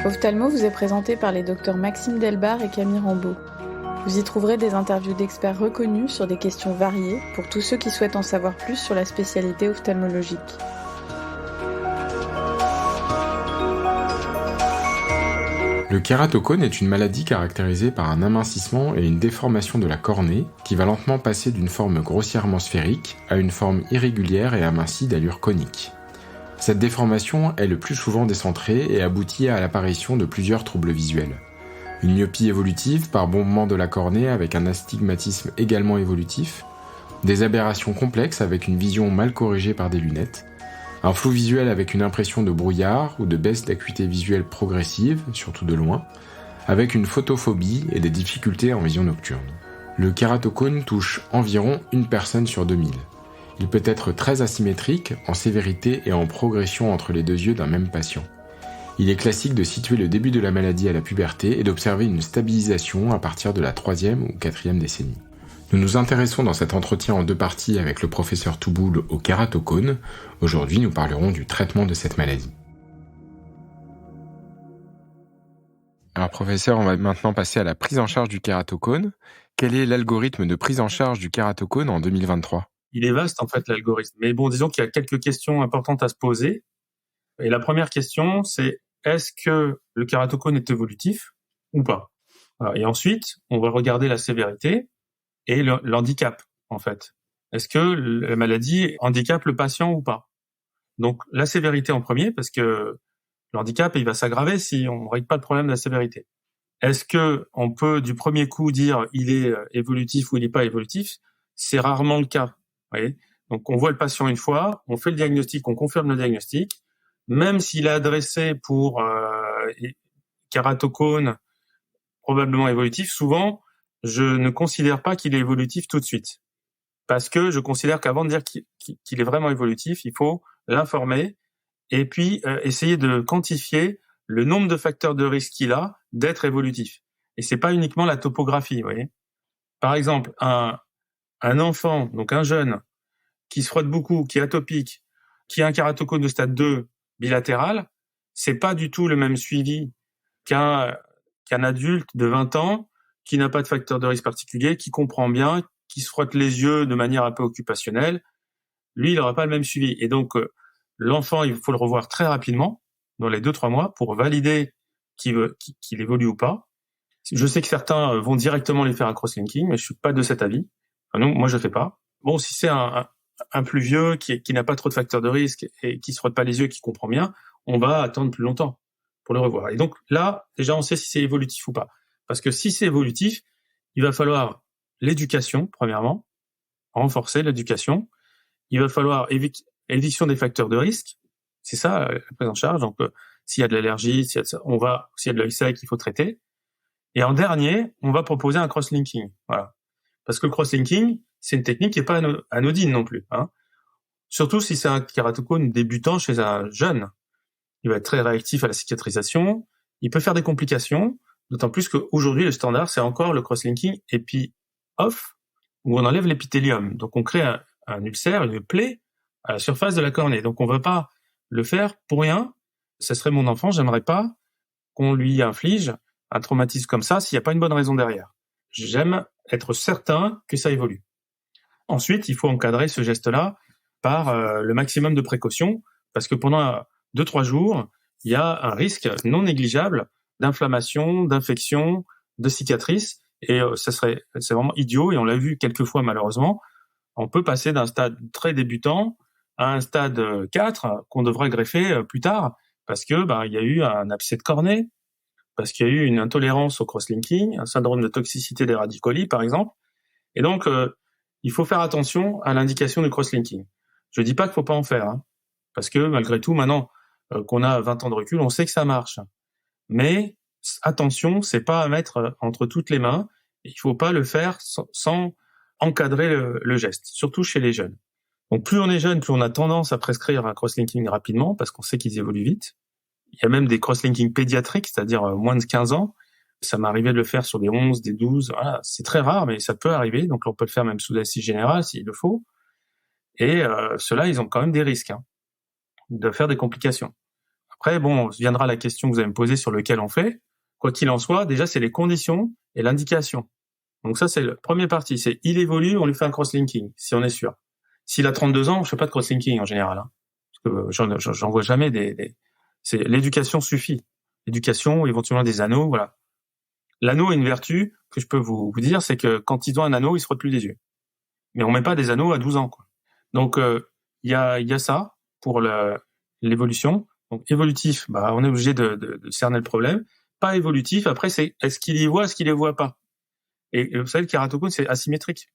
Ophtalmo vous est présenté par les docteurs Maxime Delbar et Camille Rambeau. Vous y trouverez des interviews d'experts reconnus sur des questions variées pour tous ceux qui souhaitent en savoir plus sur la spécialité ophtalmologique. Le kératocone est une maladie caractérisée par un amincissement et une déformation de la cornée qui va lentement passer d'une forme grossièrement sphérique à une forme irrégulière et amincie d'allure conique. Cette déformation est le plus souvent décentrée et aboutit à l'apparition de plusieurs troubles visuels. Une myopie évolutive par bombement de la cornée avec un astigmatisme également évolutif, des aberrations complexes avec une vision mal corrigée par des lunettes, un flou visuel avec une impression de brouillard ou de baisse d'acuité visuelle progressive, surtout de loin, avec une photophobie et des difficultés en vision nocturne. Le kératocone touche environ une personne sur 2000. Il peut être très asymétrique en sévérité et en progression entre les deux yeux d'un même patient. Il est classique de situer le début de la maladie à la puberté et d'observer une stabilisation à partir de la 3e ou 4e décennie. Nous nous intéressons dans cet entretien en 2 parties avec le professeur Touboul au kératocone. Aujourd'hui, nous parlerons du traitement de cette maladie. Alors professeur, on va maintenant passer à la prise en charge du kératocone. Quel est l'algorithme de prise en charge du kératocone en 2023 ? Il est vaste en fait l'algorithme, mais bon, disons qu'il y a quelques questions importantes à se poser. Et la première question, c'est est-ce que le kératocone est évolutif ou pas ? Et ensuite, on va regarder la sévérité et l'handicap, en fait. Est-ce que la maladie handicape le patient ou pas ? Donc, la sévérité en premier, parce que le handicap, il va s'aggraver si on ne règle pas le problème de la sévérité. Est-ce que on peut, du premier coup, dire il est évolutif ou il n'est pas évolutif ? C'est rarement le cas. Vous voyez ? Donc, on voit le patient une fois, on fait le diagnostic, on confirme le diagnostic. Même s'il est adressé pour kératocone probablement évolutif, souvent, je ne considère pas qu'il est évolutif tout de suite. Parce que je considère qu'avant de dire qu'il est vraiment évolutif, il faut l'informer et puis essayer de quantifier le nombre de facteurs de risque qu'il a d'être évolutif. Et c'est pas uniquement la topographie, vous voyez. Par exemple, un enfant, donc un jeune, qui se frotte beaucoup, qui est atopique, qui a un kératocone de stade 2 bilatéral, c'est pas du tout le même suivi qu'un adulte de 20 ans qui n'a pas de facteur de risque particulier, qui comprend bien, qui se frotte les yeux de manière un peu occupationnelle. Lui, il n'aura pas le même suivi. Et donc, l'enfant, il faut le revoir très rapidement, dans les 2-3 mois, pour valider qu'il évolue ou pas. Je sais que certains vont directement lui faire un cross-linking, mais je suis pas de cet avis. Enfin, non, moi, je fais pas. Bon, si c'est un plus vieux qui n'a pas trop de facteurs de risque et qui se frotte pas les yeux, qui comprend bien, on va attendre plus longtemps pour le revoir. Et donc là, déjà, on sait si c'est évolutif ou pas. Parce que si c'est évolutif, il va falloir l'éducation, premièrement, renforcer l'éducation. Il va falloir éviction des facteurs de risque. C'est ça, la prise en charge. Donc, s'il y a de l'allergie, s'il y a de l'œil sec, il faut traiter. Et en dernier, on va proposer un cross-linking. Voilà. Parce que le cross-linking, c'est une technique qui n'est pas anodine non plus. Hein. Surtout si c'est un kératocone débutant chez un jeune. Il va être très réactif à la cicatrisation. Il peut faire des complications, d'autant plus qu'aujourd'hui, le standard, c'est encore le cross-linking épi-off, où on enlève l'épithélium. Donc, on crée un ulcère, une plaie à la surface de la cornée. Donc, on ne va pas le faire pour rien. Ce serait mon enfant, j'aimerais pas qu'on lui inflige un traumatisme comme ça s'il n'y a pas une bonne raison derrière. J'aime être certain que ça évolue. Ensuite, il faut encadrer ce geste-là par le maximum de précautions, parce que pendant 2-3 jours, il y a un risque non négligeable d'inflammation, d'infection, de cicatrice, et c'est vraiment idiot, et on l'a vu quelques fois malheureusement, on peut passer d'un stade très débutant à un stade 4 qu'on devrait greffer plus tard, parce que il y a eu un abcès de cornée, parce qu'il y a eu une intolérance au cross-linking, un syndrome de toxicité des radicolis par exemple, et donc il faut faire attention à l'indication du cross-linking. Je dis pas qu'il faut pas en faire, hein, parce que malgré tout, maintenant qu'on a 20 ans de recul, on sait que ça marche. Mais attention, c'est pas à mettre entre toutes les mains. Il faut pas le faire sans encadrer le geste, surtout chez les jeunes. Donc plus on est jeune, plus on a tendance à prescrire un cross-linking rapidement, parce qu'on sait qu'ils évoluent vite. Il y a même des cross-linking pédiatriques, c'est-à-dire moins de 15 ans. Ça m'est arrivé de le faire sur des 11, des 12. Voilà, c'est très rare, mais ça peut arriver. Donc, on peut le faire même sous anesthésie générale s'il le faut. Et ceux-là, ils ont quand même des risques de faire des complications. Après, bon, viendra la question que vous allez me poser sur lequel on fait. Quoi qu'il en soit, déjà, c'est les conditions et l'indication. Donc ça, c'est le premier parti. C'est il évolue, on lui fait un cross-linking, si on est sûr. S'il a 32 ans, je fais pas de cross-linking en général. Hein, parce que j'en vois jamais c'est l'éducation suffit. L'éducation, éventuellement des anneaux, voilà. L'anneau a une vertu que je peux vous dire, c'est que quand ils ont un anneau, ils se frottent plus les yeux. Mais on met pas des anneaux à 12 ans, quoi. Donc il y a ça pour l'évolution. Donc évolutif, on est obligé de cerner le problème. Pas évolutif, après c'est est-ce qu'il y voit, est-ce qu'il les voit pas. Et vous savez, le kératocone, c'est asymétrique.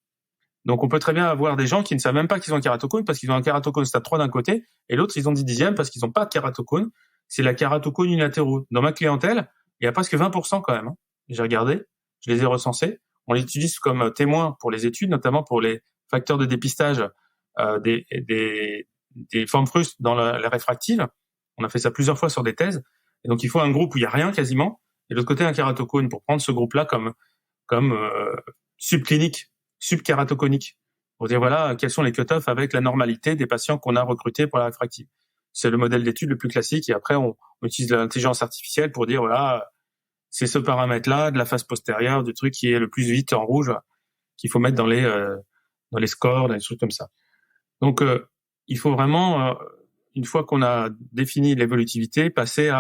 Donc on peut très bien avoir des gens qui ne savent même pas qu'ils ont un kératocone parce qu'ils ont un kératocone stade 3 d'un côté et l'autre ils ont 10/10 parce qu'ils n'ont pas de kératocone. C'est la kératocone unilatéraux. Dans ma clientèle, il y a presque 20% quand même. Hein. J'ai regardé, je les ai recensés. On les utilise comme témoins pour les études, notamment pour les facteurs de dépistage des formes frustes dans la réfractive. On a fait ça plusieurs fois sur des thèses. Et donc il faut un groupe où il y a rien quasiment et de l'autre côté un kératocone pour prendre ce groupe-là comme subclinique, subkératoconique, pour dire voilà quels sont les cut-offs avec la normalité des patients qu'on a recrutés pour la réfractive. C'est le modèle d'étude le plus classique et après on utilise l'intelligence artificielle pour dire voilà c'est ce paramètre-là de la phase postérieure du truc qui est le plus vite en rouge qu'il faut mettre dans les scores, dans les trucs comme ça. Donc il faut vraiment une fois qu'on a défini l'évolutivité passer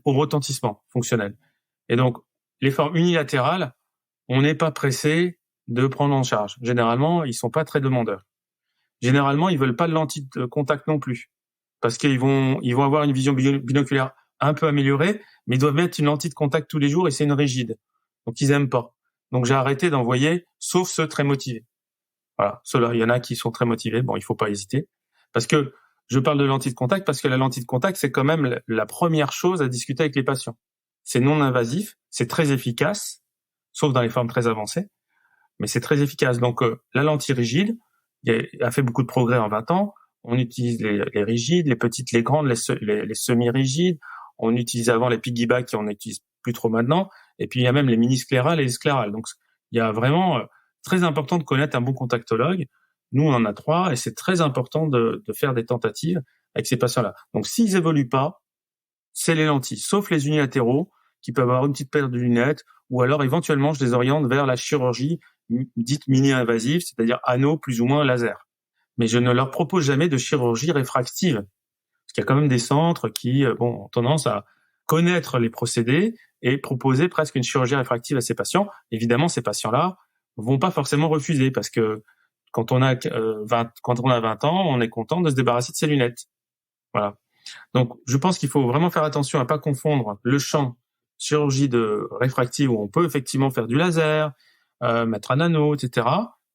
au retentissement fonctionnel. Et donc les formes unilatérales, on n'est pas pressé de prendre en charge. Généralement, ils sont pas très demandeurs. Généralement, ils veulent pas de lentille de contact non plus, parce qu'ils vont avoir une vision binoculaire un peu améliorée, mais ils doivent mettre une lentille de contact tous les jours et c'est une rigide. Donc ils aiment pas. Donc j'ai arrêté d'envoyer, sauf ceux très motivés. Voilà, ceux-là, il y en a qui sont très motivés. Bon, il faut pas hésiter, parce que je parle de lentille de contact parce que la lentille de contact, c'est quand même la première chose à discuter avec les patients. C'est non invasif, c'est très efficace. Sauf dans les formes très avancées, mais c'est très efficace. Donc la lentille rigide a fait beaucoup de progrès en 20 ans. On utilise les rigides, les petites, les grandes, les semi-rigides. On utilisait avant les piggyback qui on n'utilise plus trop maintenant. Et puis il y a même les mini-sclérales et les sclérales. Donc il y a vraiment très important de connaître un bon contactologue. Nous on en a 3 et c'est très important de faire des tentatives avec ces patients-là. Donc s'ils évoluent pas, c'est les lentilles, sauf les unilatéraux qui peuvent avoir une petite paire de lunettes, ou alors éventuellement je les oriente vers la chirurgie dite mini-invasive, c'est-à-dire anneau plus ou moins laser. Mais je ne leur propose jamais de chirurgie réfractive, parce qu'il y a quand même des centres qui ont tendance à connaître les procédés et proposer presque une chirurgie réfractive à ces patients. Évidemment, ces patients-là vont pas forcément refuser, parce que quand on a 20 ans, on est content de se débarrasser de ses lunettes. Voilà. Donc, je pense qu'il faut vraiment faire attention à pas confondre le champ chirurgie de réfractive où on peut effectivement faire du laser, mettre un anneau, etc.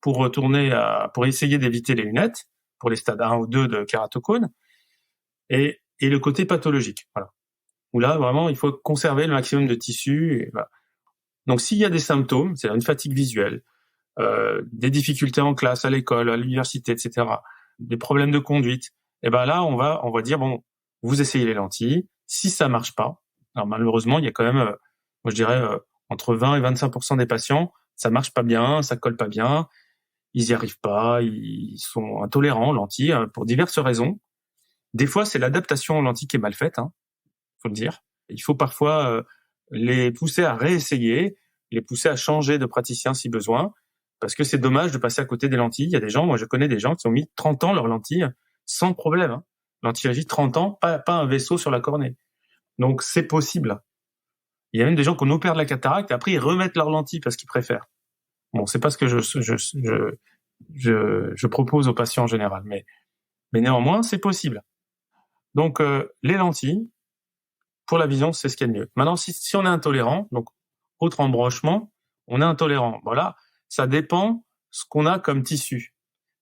pour essayer d'éviter les lunettes pour les stades 1 ou 2 de kératocone et le côté pathologique. Voilà. Où là, vraiment, il faut conserver le maximum de tissu. Et voilà. Donc, s'il y a des symptômes, c'est une fatigue visuelle, des difficultés en classe, à l'école, à l'université, etc., des problèmes de conduite, et ben là, on va dire bon, vous essayez les lentilles. Si ça marche pas, alors malheureusement, il y a quand même, moi je dirais, entre 20 et 25% des patients, ça marche pas bien, ça colle pas bien, ils y arrivent pas, ils sont intolérants aux lentilles pour diverses raisons. Des fois, c'est l'adaptation aux lentilles qui est mal faite, hein, faut le dire. Il faut parfois les pousser à réessayer, les pousser à changer de praticien si besoin, parce que c'est dommage de passer à côté des lentilles. Il y a des gens, moi je connais des gens qui ont mis 30 ans leurs lentilles sans problème. Hein. Lentille rigide, 30 ans, pas un vaisseau sur la cornée. Donc c'est possible. Il y a même des gens qu'on opère de la cataracte et après ils remettent leurs lentilles parce qu'ils préfèrent. Bon, c'est pas ce que je propose aux patients en général, mais néanmoins c'est possible. Donc les lentilles pour la vision, c'est ce qu'il y a de mieux. Maintenant, si on est intolérant, donc autre embranchement, on est intolérant. Voilà, ça dépend ce qu'on a comme tissu.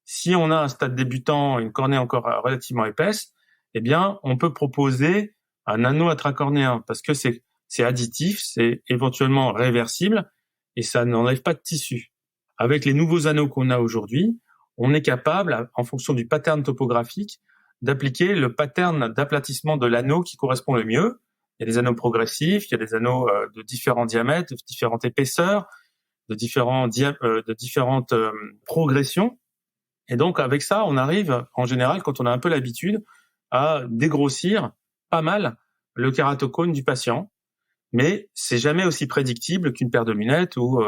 Si on a un stade débutant, une cornée encore relativement épaisse, eh bien, on peut proposer un anneau intracornéen parce que c'est additif, c'est éventuellement réversible et ça n'enlève pas de tissu. Avec les nouveaux anneaux qu'on a aujourd'hui, on est capable, en fonction du pattern topographique, d'appliquer le pattern d'aplatissement de l'anneau qui correspond le mieux. Il y a des anneaux progressifs, il y a des anneaux de différents diamètres, de différentes épaisseurs, de différentes progressions. Et donc, avec ça, on arrive, en général, quand on a un peu l'habitude, à dégrossir pas mal le kératocone du patient, mais c'est jamais aussi prédictible qu'une paire de lunettes ou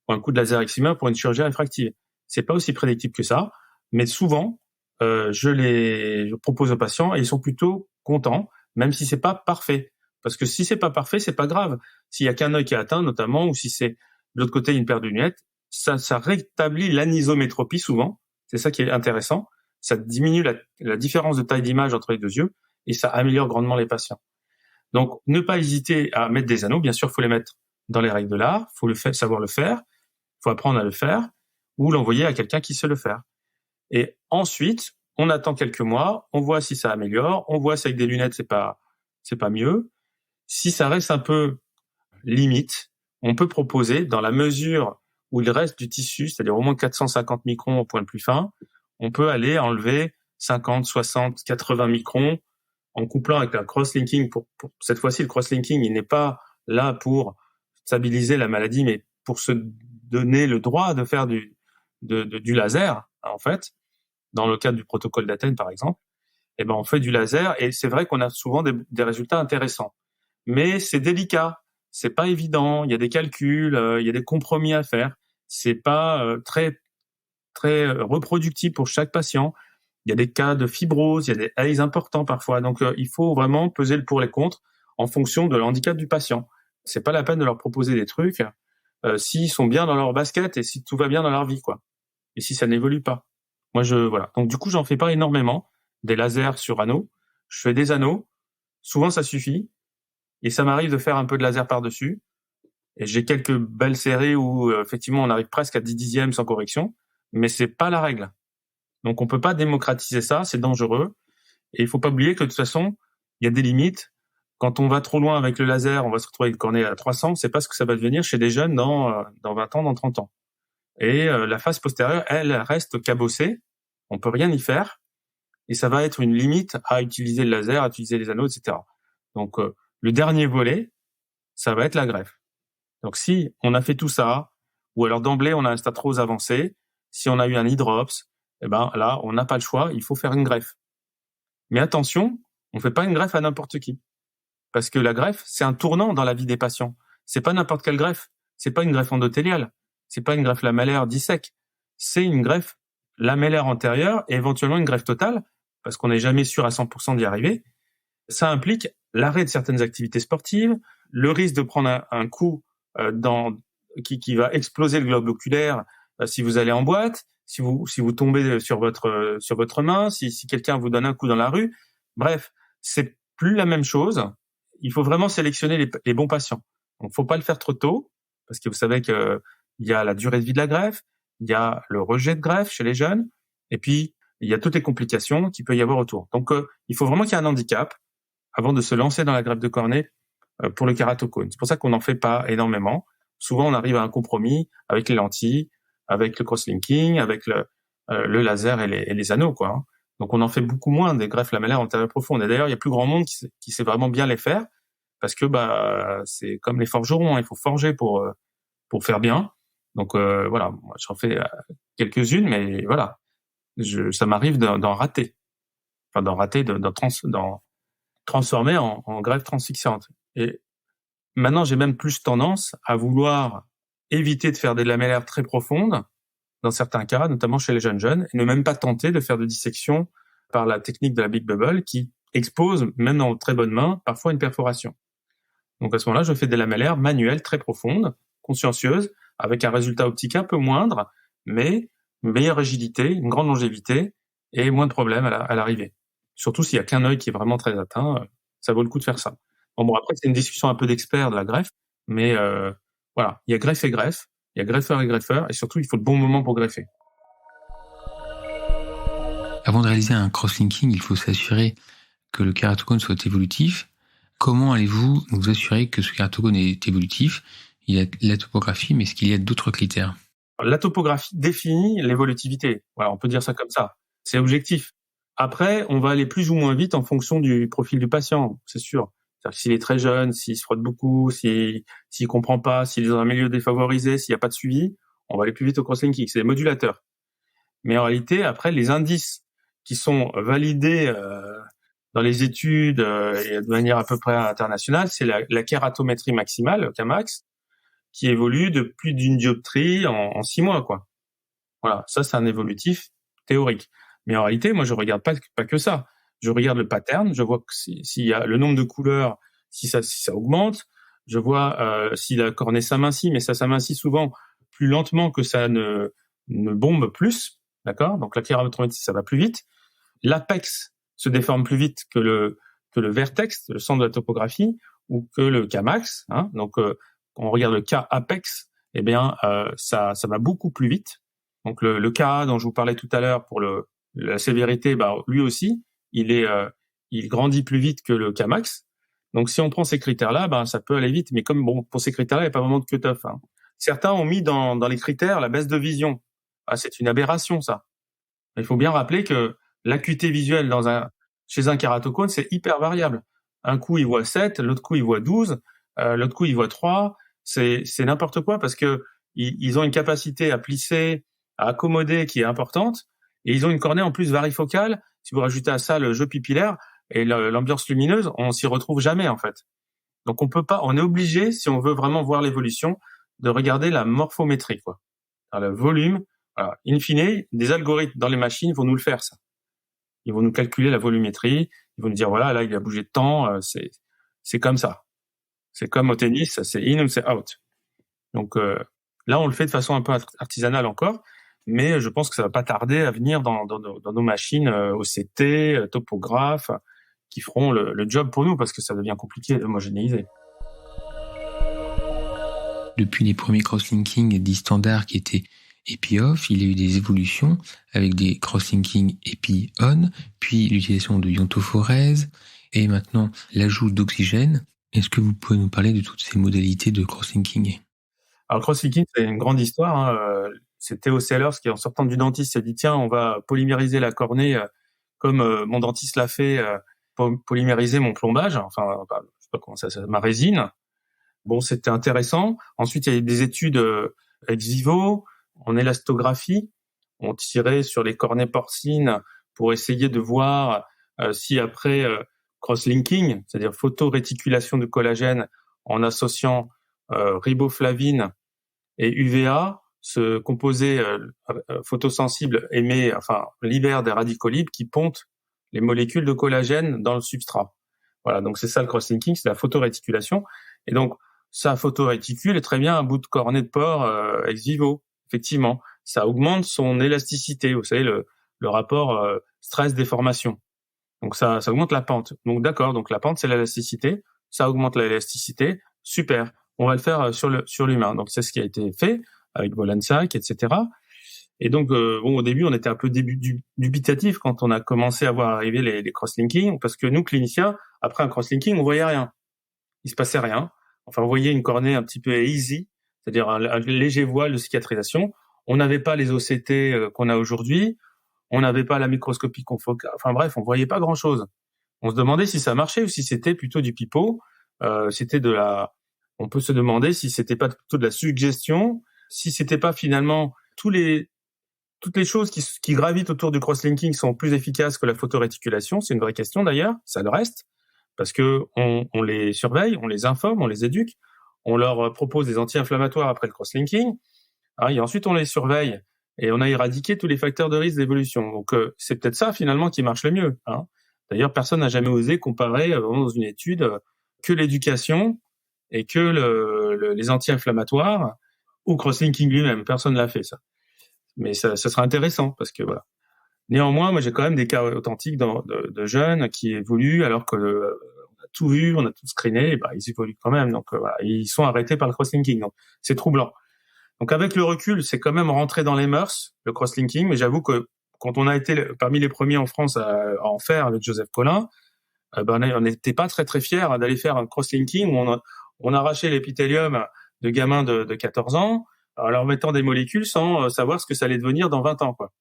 un coup de laser excimer pour une chirurgie réfractive. C'est pas aussi prédictible que ça, mais souvent, je propose aux patients et ils sont plutôt contents, même si c'est pas parfait. Parce que si c'est pas parfait, c'est pas grave. S'il y a qu'un œil qui est atteint, notamment, ou si c'est de l'autre côté une paire de lunettes, ça rétablit l'anisométropie souvent. C'est ça qui est intéressant. Ça diminue la différence de taille d'image entre les deux yeux et ça améliore grandement les patients. Donc, ne pas hésiter à mettre des anneaux. Bien sûr, faut les mettre dans les règles de l'art. Faut savoir le faire. Faut apprendre à le faire ou l'envoyer à quelqu'un qui sait le faire. Et ensuite, on attend quelques mois. On voit si ça améliore. On voit si avec des lunettes, c'est pas mieux. Si ça reste un peu limite, on peut proposer, dans la mesure où il reste du tissu, c'est-à-dire au moins 450 microns au point le plus fin, on peut aller enlever 50, 60, 80 microns en couplant avec un cross-linking. Pour cette fois-ci, le cross-linking, il n'est pas là pour stabiliser la maladie, mais pour se donner le droit de faire du laser, en fait. Dans le cadre du protocole d'Athènes, par exemple, eh ben, on fait du laser et c'est vrai qu'on a souvent des résultats intéressants. Mais c'est délicat, c'est pas évident, il y a des calculs, il y a des compromis à faire. C'est pas très reproductible pour chaque patient. Il y a des cas de fibrose, il y a des AIs importants parfois. Donc il faut vraiment peser le pour et le contre en fonction de l'handicap du patient. C'est pas la peine de leur proposer des trucs s'ils sont bien dans leur basket et si tout va bien dans leur vie, quoi. Et si ça n'évolue pas. Voilà. Donc du coup, j'en fais pas énormément des lasers sur anneaux. Je fais des anneaux. Souvent, ça suffit. Et ça m'arrive de faire un peu de laser par-dessus. Et j'ai quelques belles séries où, effectivement, on arrive presque à 10 dixièmes sans correction. Mais c'est pas la règle. Donc, on peut pas démocratiser ça. C'est dangereux. Et il faut pas oublier que, de toute façon, il y a des limites. Quand on va trop loin avec le laser, on va se retrouver avec une cornée à 300. C'est pas ce que ça va devenir chez des jeunes dans 20 ans, dans 30 ans. Et la face postérieure, elle reste cabossée. On peut rien y faire. Et ça va être une limite à utiliser le laser, à utiliser les anneaux, etc. Donc, le dernier volet, ça va être la greffe. Donc, si on a fait tout ça, ou alors d'emblée, on a un stade trop avancé, si on a eu un e-drops, eh ben, là, on n'a pas le choix, il faut faire une greffe. Mais attention, on fait pas une greffe à n'importe qui. Parce que la greffe, c'est un tournant dans la vie des patients. C'est pas n'importe quelle greffe. C'est pas une greffe endothéliale. C'est pas une greffe lamellaire dissèque. C'est une greffe lamellaire antérieure et éventuellement une greffe totale, parce qu'on n'est jamais sûr à 100% d'y arriver. Ça implique l'arrêt de certaines activités sportives, le risque de prendre un coup qui va exploser le globe oculaire si vous allez en boîte, si vous tombez sur votre main, si quelqu'un vous donne un coup dans la rue. Bref, c'est plus la même chose. Il faut vraiment sélectionner les bons patients. Donc, faut pas le faire trop tôt, parce que vous savez que il y a la durée de vie de la greffe, il y a le rejet de greffe chez les jeunes, et puis il y a toutes les complications qu'il peut y avoir autour. Donc, il faut vraiment qu'il y ait un handicap avant de se lancer dans la greffe de cornée pour le kératocone. C'est pour ça qu'on n'en fait pas énormément. Souvent, on arrive à un compromis avec les lentilles, avec le cross-linking, avec le laser et les anneaux, quoi. Hein. Donc, on en fait beaucoup moins des greffes lamellaires antérieures profondes. Et d'ailleurs, il y a plus grand monde qui sait vraiment bien les faire, parce que c'est comme les forgerons, hein. Il faut forger pour faire bien. Donc voilà, moi, j'en fais quelques-unes, mais voilà, ça m'arrive d'en rater, enfin d'en transformer en greffe transfixiante. Et maintenant, j'ai même plus tendance à vouloir éviter de faire des lamellaires très profondes, dans certains cas, notamment chez les jeunes, et ne même pas tenter de faire de dissection par la technique de la Big Bubble, qui expose, même dans de très bonnes mains, parfois une perforation. Donc à ce moment-là, je fais des lamellaires manuelles très profondes, consciencieuses, avec un résultat optique un peu moindre, mais une meilleure rigidité, une grande longévité et moins de problèmes à l'arrivée. Surtout s'il y a qu'un œil qui est vraiment très atteint, ça vaut le coup de faire ça. Bon, après, c'est une discussion un peu d'experts de la greffe, mais voilà, il y a greffe et greffe, il y a greffeur et greffeur, et surtout, il faut le bon moment pour greffer. Avant de réaliser un cross-linking, il faut s'assurer que le kératocone soit évolutif. Comment allez-vous vous assurer que ce kératocone est évolutif ? Il y a la topographie, mais est-ce qu'il y a d'autres critères ? La topographie définit l'évolutivité. Voilà, on peut dire ça comme ça. C'est objectif. Après, on va aller plus ou moins vite en fonction du profil du patient, c'est sûr. C'est-à-dire que s'il est très jeune, s'il se frotte beaucoup, s'il comprend pas, s'il est dans un milieu défavorisé, s'il n'y a pas de suivi, on va aller plus vite au cross-linking. C'est des modulateurs. Mais en réalité, après, les indices qui sont validés dans les études et de manière à peu près internationale, c'est la kératométrie maximale, le Kmax, qui évolue de plus d'une dioptrie en 6 mois, quoi. Voilà, ça c'est un évolutif théorique. Mais en réalité, moi je regarde pas que ça. Je regarde le pattern, je vois que s'il y a le nombre de couleurs, si ça augmente, je vois si la cornée s'amincit, mais ça s'amincit souvent plus lentement que ça ne bombe plus, d'accord? Donc la kératométrie, ça va plus vite. L'apex se déforme plus vite que le vertex, le centre de la topographie, ou que le Kmax, hein. Donc quand on regarde le K-apex, eh bien ça va beaucoup plus vite. Donc le Ka dont je vous parlais tout à l'heure pour la sévérité, bah lui aussi, il grandit plus vite que le Kmax. Donc si on prend ces critères-là, bah ça peut aller vite. Mais comme bon, pour ces critères-là, il n'y a pas vraiment de cut-off, hein. Certains ont mis dans les critères la baisse de vision. Ah, c'est une aberration, ça. Il faut bien rappeler que l'acuité visuelle chez un kératocone, c'est hyper variable. Un coup, il voit 7, l'autre coup, il voit 12, l'autre coup, il voit 3. C'est n'importe quoi parce que ils ont une capacité à plisser, à accommoder qui est importante, et ils ont une cornée en plus varifocale. Si vous rajoutez à ça le jeu pupillaire et l'ambiance lumineuse, on s'y retrouve jamais, en fait. Donc on peut pas, on est obligé, si on veut vraiment voir l'évolution, de regarder la morphométrie, quoi. Alors, le volume, voilà. In fine, des algorithmes dans les machines vont nous le faire, ça. Ils vont nous calculer la volumétrie, ils vont nous dire, voilà, là, il a bougé de temps, c'est comme ça. C'est comme au tennis, c'est in ou c'est out. Donc là, on le fait de façon un peu artisanale encore, mais je pense que ça va pas tarder à venir dans nos machines OCT, topographes, qui feront le job pour nous, parce que ça devient compliqué d'homogénéiser. Depuis les premiers crosslinking dits standards qui étaient EPI-off, il y a eu des évolutions avec des crosslinking EPI-on, puis l'utilisation de iontophoreses et maintenant l'ajout d'oxygène. Est-ce que vous pouvez nous parler de toutes ces modalités de crosslinking? Alors, crosslinking, c'est une grande histoire, hein. C'est Theo Sellers qui, en sortant du dentiste, s'est dit, tiens, on va polymériser la cornée comme mon dentiste l'a fait, polymériser mon plombage, enfin, je sais pas comment ça s'appelle, ma résine. Bon, c'était intéressant. Ensuite, il y a eu des études ex vivo, en élastographie. On tirait sur les cornées porcines pour essayer de voir si après crosslinking, c'est-à-dire photoréticulation de collagène en associant riboflavine et UVA, ce composé photosensible libère des radicaux libres qui pontent les molécules de collagène dans le substrat. Voilà, donc c'est ça le crosslinking, c'est la photoréticulation. Et donc, ça photoréticule est très bien un bout de cornée de porc ex vivo, effectivement. Ça augmente son élasticité, vous savez, le rapport stress-déformation. Donc ça augmente la pente. Donc d'accord, donc la pente c'est l'élasticité, ça augmente l'élasticité, super. On va le faire sur l'humain. Donc c'est ce qui a été fait avec Bolensac, etc. Et donc au début on était un peu dubitatif quand on a commencé à voir arriver les crosslinking, parce que nous cliniciens, après un crosslinking, on voyait rien. Il se passait rien. Enfin, on voyait une cornée un petit peu easy, c'est-à-dire un léger voile de cicatrisation. On n'avait pas les OCT qu'on a aujourd'hui. On n'avait pas la microscopie confocale. Enfin bref, on voyait pas grand-chose. On se demandait si ça marchait ou si c'était plutôt du pipeau. On peut se demander si c'était pas plutôt de la suggestion, si c'était pas finalement toutes les choses qui gravitent autour du crosslinking sont plus efficaces que la photoréticulation. C'est une vraie question d'ailleurs, ça le reste. Parce que on les surveille, on les informe, on les éduque, on leur propose des anti-inflammatoires après le crosslinking, hein, et ensuite on les surveille et on a éradiqué tous les facteurs de risque d'évolution. Donc c'est peut-être ça finalement qui marche le mieux, hein. D'ailleurs, personne n'a jamais osé comparer dans une étude que l'éducation et que les anti-inflammatoires ou crosslinking lui-même. Personne l'a fait, ça. Mais ça serait intéressant parce que voilà. Néanmoins, moi, j'ai quand même des cas authentiques de jeunes qui évoluent alors que on a tout vu, on a tout screené, et bah, ils évoluent quand même. Donc, voilà, ils sont arrêtés par le crosslinking. Donc, c'est troublant. Donc, avec le recul, c'est quand même rentré dans les mœurs, le crosslinking. Mais j'avoue que quand on a été parmi les premiers en France à en faire avec Joseph Collin, on n'était pas très, très fiers d'aller faire un crosslinking où on arrachait l'épithélium de gamins de 14 ans en leur mettant des molécules sans savoir ce que ça allait devenir dans 20 ans, quoi.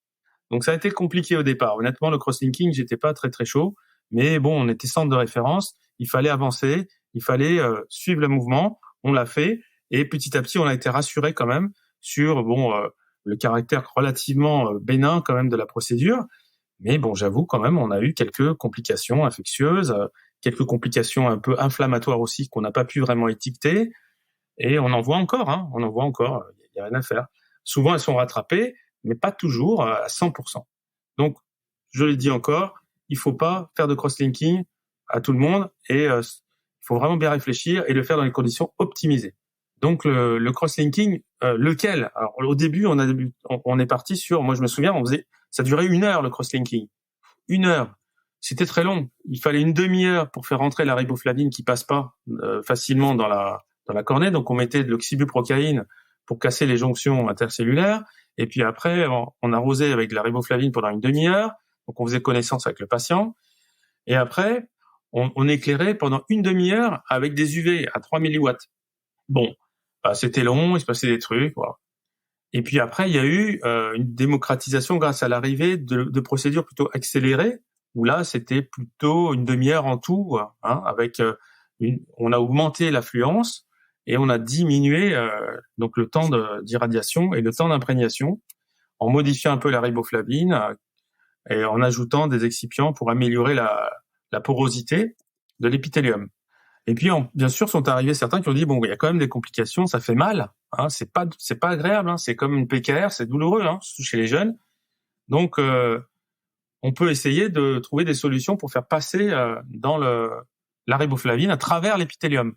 Donc ça a été compliqué au départ. Honnêtement, le crosslinking, j'étais pas très très chaud, mais bon, on était centre de référence, il fallait avancer, il fallait suivre le mouvement, on l'a fait, et petit à petit, on a été rassuré quand même sur le caractère relativement bénin quand même de la procédure, Mais bon, j'avoue quand même, on a eu quelques complications infectieuses, quelques complications un peu inflammatoires aussi qu'on n'a pas pu vraiment étiqueter. Et on en voit encore, on en voit encore, il n'y a rien à faire. Souvent, elles sont rattrapées, mais pas toujours à 100%. Donc, je le dis encore, il faut pas faire de cross-linking à tout le monde et il faut vraiment bien réfléchir et le faire dans les conditions optimisées. Donc, le cross-linking, lequel? Alors, au début, on est parti sur, moi je me souviens, ça durait 1 heure le cross-linking. 1 heure. C'était très long. Il fallait une demi-heure pour faire rentrer la riboflavine qui passe pas facilement dans la cornée. Donc, on mettait de l'oxybuprocaïne pour casser les jonctions intercellulaires. Et puis après, on arrosait avec de la riboflavine pendant une demi-heure. Donc, on faisait connaissance avec le patient. Et après, on éclairait pendant une demi-heure avec des UV à 3 milliwatts. Bon, c'était long, il se passait des trucs. Voilà. Et puis après, il y a eu une démocratisation grâce à l'arrivée de procédures plutôt accélérées, où là, c'était plutôt une demi-heure en tout, avec on a augmenté l'affluence et on a diminué donc le temps d'irradiation et le temps d'imprégnation en modifiant un peu la riboflavine et en ajoutant des excipients pour améliorer la porosité de l'épithélium. Et puis, bien sûr, sont arrivés certains qui ont dit, bon, il y a quand même des complications, ça fait mal, c'est pas agréable, c'est comme une PKR, c'est douloureux, surtout chez les jeunes. Donc, on peut essayer de trouver des solutions pour faire passer dans la riboflavine à travers l'épithélium.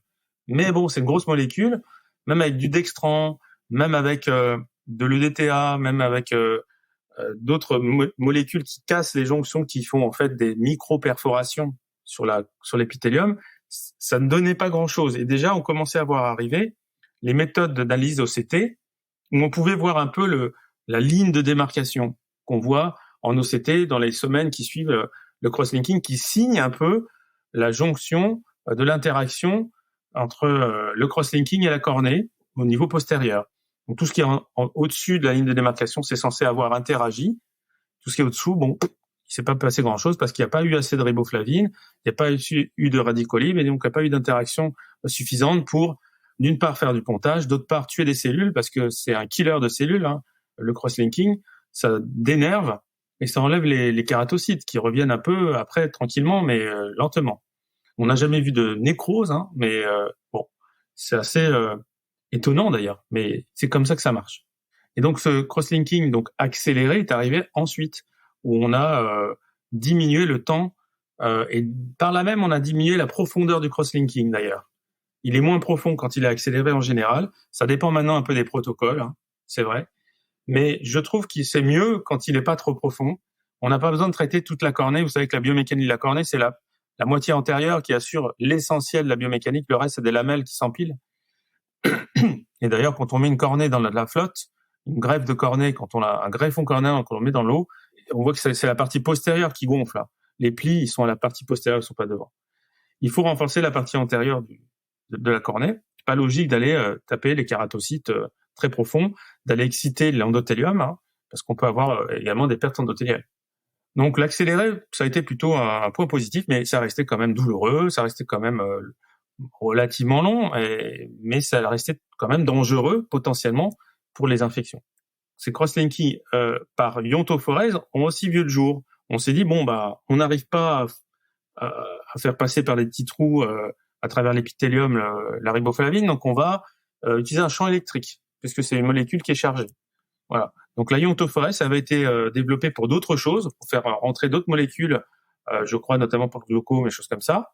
Mais bon, c'est une grosse molécule, même avec du dextran, même avec de l'EDTA, même avec d'autres molécules qui cassent les jonctions, qui font en fait des micro-perforations sur l'épithélium, ça ne donnait pas grand-chose. Et déjà, on commençait à voir arriver les méthodes d'analyse OCT, où on pouvait voir un peu la ligne de démarcation qu'on voit en OCT dans les semaines qui suivent le cross-linking, qui signe un peu la jonction de l'interaction entre le cross-linking et la cornée au niveau postérieur. Donc tout ce qui est au-dessus de la ligne de démarcation, c'est censé avoir interagi. Tout ce qui est au-dessous, bon, il s'est pas passé grand-chose parce qu'il n'y a pas eu assez de riboflavine, il n'y a pas eu de radicolib et donc il n'y a pas eu d'interaction suffisante pour, d'une part, faire du pontage, d'autre part, tuer des cellules parce que c'est un killer de cellules, le cross-linking, ça dénerve et ça enlève les kératocytes qui reviennent un peu après tranquillement mais lentement. On n'a jamais vu de nécrose, mais bon, c'est assez étonnant d'ailleurs, mais c'est comme ça que ça marche. Et donc ce cross-linking donc accéléré est arrivé ensuite, où on a diminué le temps et par là même on a diminué la profondeur du cross-linking d'ailleurs. Il est moins profond quand il est accéléré en général. Ça dépend maintenant un peu des protocoles, c'est vrai. Mais je trouve que c'est mieux quand il n'est pas trop profond. On n'a pas besoin de traiter toute la cornée. Vous savez que la biomécanique de la cornée, c'est la moitié antérieure qui assure l'essentiel de la biomécanique. Le reste, c'est des lamelles qui s'empilent. Et d'ailleurs, quand on met une cornée dans la flotte, une greffe de cornée, quand on a un greffon cornéen, quand on le met dans l'eau, on voit que c'est la partie postérieure qui gonfle. Les plis, ils sont à la partie postérieure, ils sont pas devant. Il faut renforcer la partie antérieure de la cornée. C'est pas logique d'aller taper les kératocytes très profonds, d'aller exciter l'endothélium, parce qu'on peut avoir également des pertes endothéliales. Donc l'accéléré, ça a été plutôt un point positif, mais ça restait quand même douloureux, ça restait quand même relativement long, mais ça restait quand même dangereux potentiellement pour les infections. Ces cross-linking par iontophorèse ont aussi vu le jour. On s'est dit bon on n'arrive pas à faire passer par des petits trous à travers l'épithélium la riboflavine, donc on va utiliser un champ électrique puisque c'est une molécule qui est chargée. Voilà. Donc la iontophorèse, ça avait été développé pour d'autres choses, pour faire rentrer d'autres molécules, je crois notamment pour le glaucome et choses comme ça.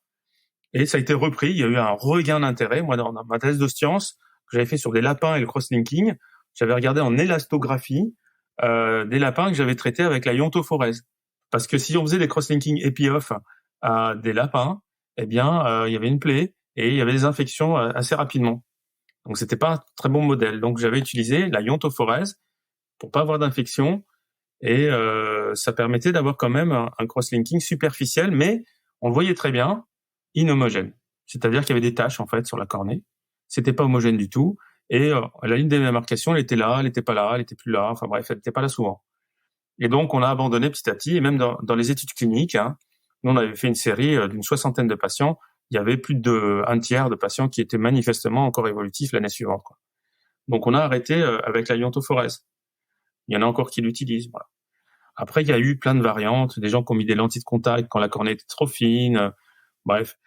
Et ça a été repris. Il y a eu un regain d'intérêt. Moi, dans ma thèse de science que j'avais fait sur des lapins et le cross-linking, j'avais regardé en élastographie des lapins que j'avais traités avec la iontophorèse. Parce que si on faisait des cross-linking épi-off à des lapins, eh bien, il y avait une plaie et il y avait des infections assez rapidement. Donc, c'était pas un très bon modèle. Donc, j'avais utilisé la iontophorèse pour pas avoir d'infection et ça permettait d'avoir quand même un cross-linking superficiel, mais on le voyait très bien, inhomogène. C'est-à-dire qu'il y avait des taches, en fait, sur la cornée. C'était pas homogène du tout. Et la ligne de démarcation, elle était là, elle était pas là, elle était plus là. Enfin bref, elle était pas là souvent. Et donc, on a abandonné petit à petit. Et même dans les études cliniques, nous, on avait fait une série d'une 60aine de patients. Il y avait plus d'un tiers de patients qui étaient manifestement encore évolutifs l'année suivante, quoi. Donc, on a arrêté avec la iontophorèse. Il y en a encore qui l'utilisent. Voilà. Après, il y a eu plein de variantes, des gens qui ont mis des lentilles de contact quand la cornée était trop fine. Bref,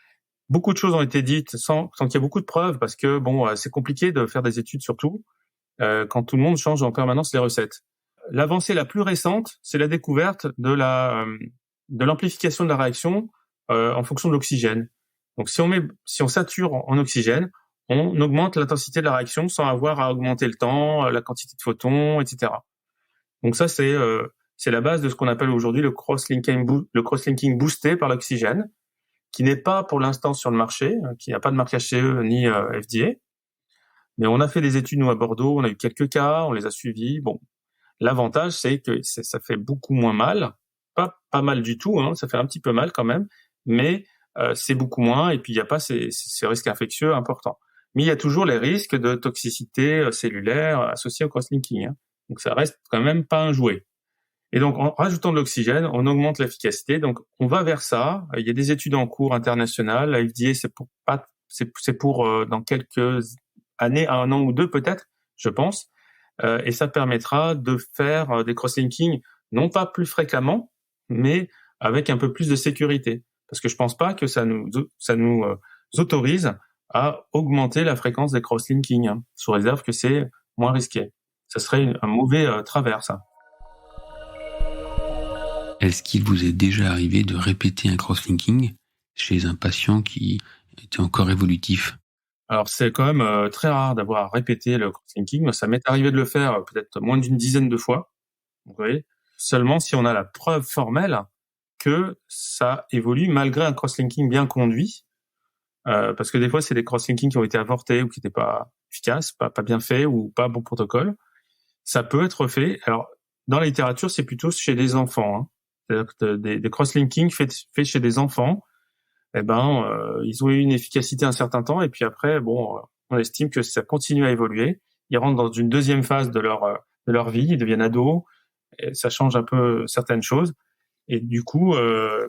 beaucoup de choses ont été dites sans qu'il y ait beaucoup de preuves, parce que bon, c'est compliqué de faire des études surtout quand tout le monde change en permanence les recettes. L'avancée la plus récente, c'est la découverte de l'amplification de la réaction en fonction de l'oxygène. Donc si on sature en oxygène, on augmente l'intensité de la réaction sans avoir à augmenter le temps, la quantité de photons, etc. Donc ça, c'est la base de ce qu'on appelle aujourd'hui le cross-linking boosté par l'oxygène, qui n'est pas pour l'instant sur le marché, qui n'a pas de marque HCE ni FDA. Mais on a fait des études, nous, à Bordeaux, on a eu quelques cas, on les a suivis. Bon, l'avantage, c'est que ça fait beaucoup moins mal. Pas mal du tout, ça fait un petit peu mal quand même, mais c'est beaucoup moins, et puis il n'y a pas ces risques infectieux importants. Mais il y a toujours les risques de toxicité cellulaire associés au cross-linking. Donc ça reste quand même pas un jouet. Et donc, en rajoutant de l'oxygène, on augmente l'efficacité. Donc, on va vers ça. Il y a des études en cours internationales. La FDA, c'est pour dans quelques années, 1 an ou 2 peut-être, je pense. Et ça permettra de faire des cross-linking, non pas plus fréquemment, mais avec un peu plus de sécurité. Parce que je pense pas que ça nous autorise à augmenter la fréquence des cross-linking, sous réserve que c'est moins risqué. Ça serait un mauvais travers, ça. Est-ce qu'il vous est déjà arrivé de répéter un cross-linking chez un patient qui était encore évolutif? Alors, c'est quand même très rare d'avoir répété le cross-linking. Ça m'est arrivé de le faire peut-être moins d'une dizaine de fois. Vous voyez, seulement si on a la preuve formelle que ça évolue malgré un cross-linking bien conduit. Parce que des fois, c'est des cross-linking qui ont été avortés ou qui n'étaient pas efficaces, pas bien faits ou pas bon protocole. Ça peut être fait. Alors, dans la littérature, c'est plutôt chez des enfants. C'est-à-dire que des cross-linking faits chez des enfants, ils ont eu une efficacité un certain temps, et puis après, on estime que ça continue à évoluer. Ils rentrent dans une deuxième phase de leur vie, ils deviennent ados, et ça change un peu certaines choses. Et du coup,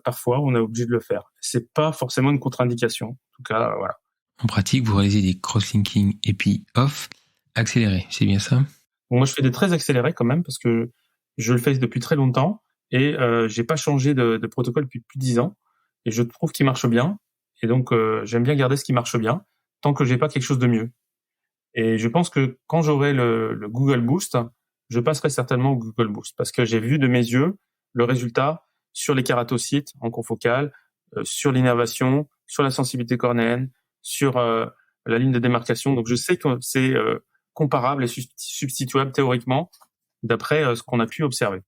parfois, on est obligé de le faire. C'est pas forcément une contre-indication. En tout cas, voilà. En pratique, vous réalisez des cross-linking epi-off accélérés, c'est bien ça? Bon, moi, je fais des très accélérés quand même, parce que je le fais depuis très longtemps, et j'ai pas changé de protocole depuis plus de 10 ans, et je trouve qu'il marche bien. Et donc, j'aime bien garder ce qui marche bien, tant que j'ai pas quelque chose de mieux. Et je pense que quand j'aurai le Google Boost, je passerai certainement au Google Boost, parce que j'ai vu de mes yeux le résultat sur les kératocytes en confocal, sur l'innervation, sur la sensibilité cornéenne, sur la ligne de démarcation. Donc je sais que c'est comparable et substituable théoriquement d'après ce qu'on a pu observer.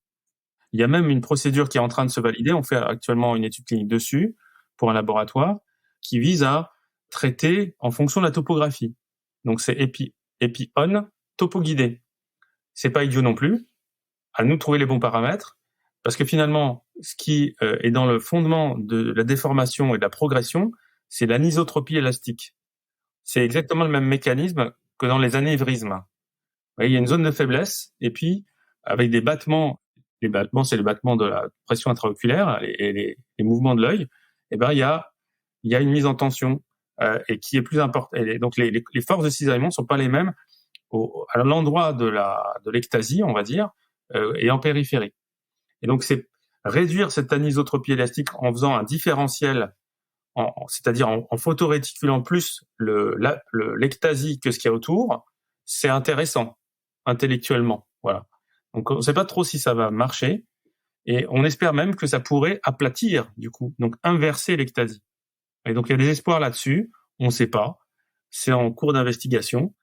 Il y a même une procédure qui est en train de se valider. On fait actuellement une étude clinique dessus pour un laboratoire qui vise à traiter en fonction de la topographie. Donc c'est EPI-ON topo-guidé. C'est pas idiot non plus. À nous de trouver les bons paramètres, parce que finalement, ce qui est dans le fondement de la déformation et de la progression, c'est l'anisotropie élastique. C'est exactement le même mécanisme que dans les anévrismes. Vous voyez, il y a une zone de faiblesse, et puis avec des battements, les battements, c'est les battements de la pression intraoculaire et les mouvements de l'œil, il y a une mise en tension et qui est plus importante. Et donc les forces de cisaillement sont pas les mêmes à l'endroit de l'ectasie, on va dire, et en périphérie. Et donc c'est réduire cette anisotropie élastique en faisant un différentiel, c'est-à-dire en photoréticulant plus l'ectasie que ce qu'il y a autour, c'est intéressant intellectuellement. Voilà. Donc on ne sait pas trop si ça va marcher, et on espère même que ça pourrait aplatir du coup, donc inverser l'ectasie. Et donc il y a des espoirs là-dessus, on ne sait pas, c'est en cours d'investigation,